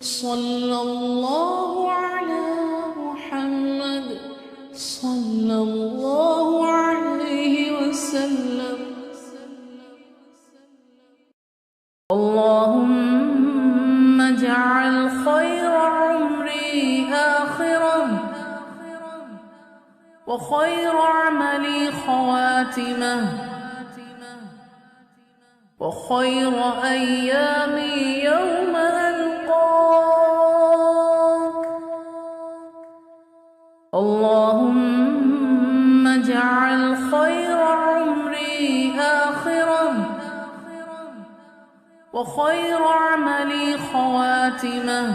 صلى الله على محمد صلى الله عليه وسلم. اللهم اجعل خير عمري آخره وخير عملي خواتمه وخير أيامي يوم ألقاك. اللهم اجعل خير عمري آخره وخير عملي خواتمه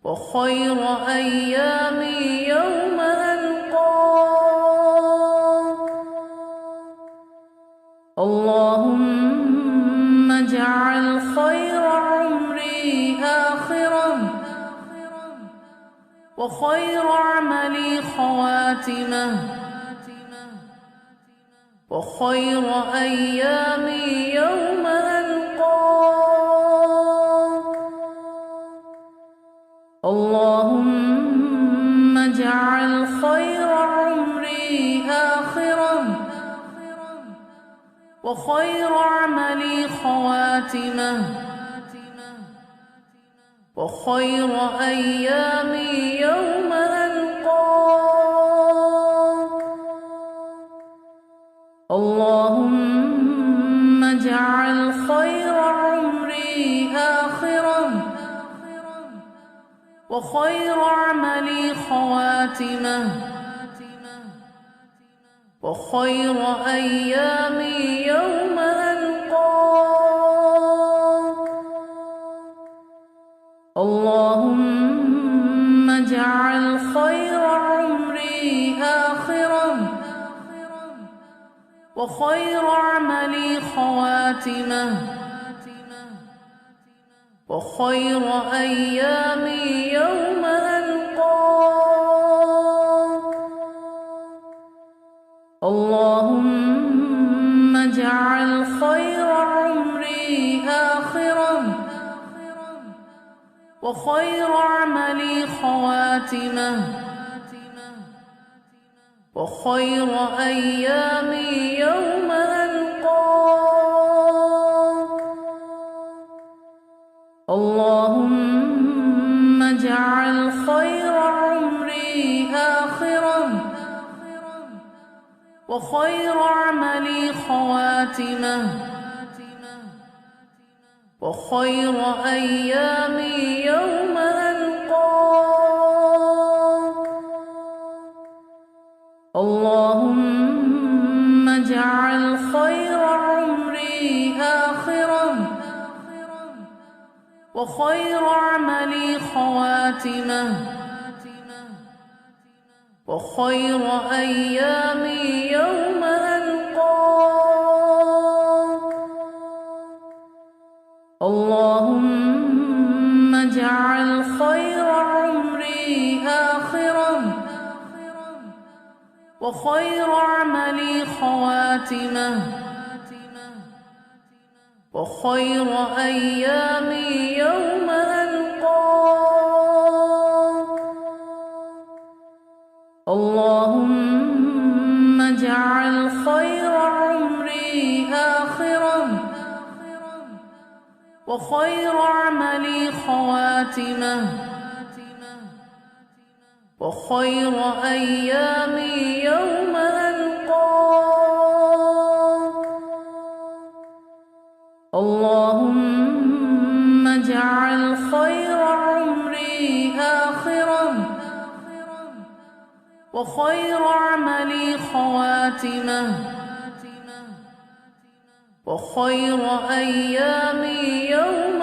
وخير أيامي يوم ألقاك. اللهم اجعل خير عمري آخره وخير عملي خواتمه وخير أيامي يوم ألقاك. اللهم اجعل خير عمري آخره وخير عملي خواتمه وخير أيامي يوم ألقاك. اللهم اجعل خير عمري آخره وخير عملي خواتمه وخير أيامي يوم ألقاك. اللهم اجعل خير عمري آخره وخير عملي خواتمه وخير أيامي يوم ألقاك. اللهم اجعل خير عمري آخره وخير عملي خواتمه وخير أيامي يوم ألقاك. اللهم اجعل خير عمري آخره وخير عملي خواتمه وخير أيامي يوم ألقاك. اللهم اجعل خير عمري آخره وخير عملي خواتمه وخير أيامي يوم ألقاك. اللهم اجعل خير عمري آخره وخير عملي خواتمه وخير أيامي يوم ألقاك. اللهم اجعل خير عمري آخره وخير عملي خواتمه وخير أيامي يوم ألقاك. اللهم اجعل خير عمري آخره وخير عملي خواتمه وخير أيامي يوم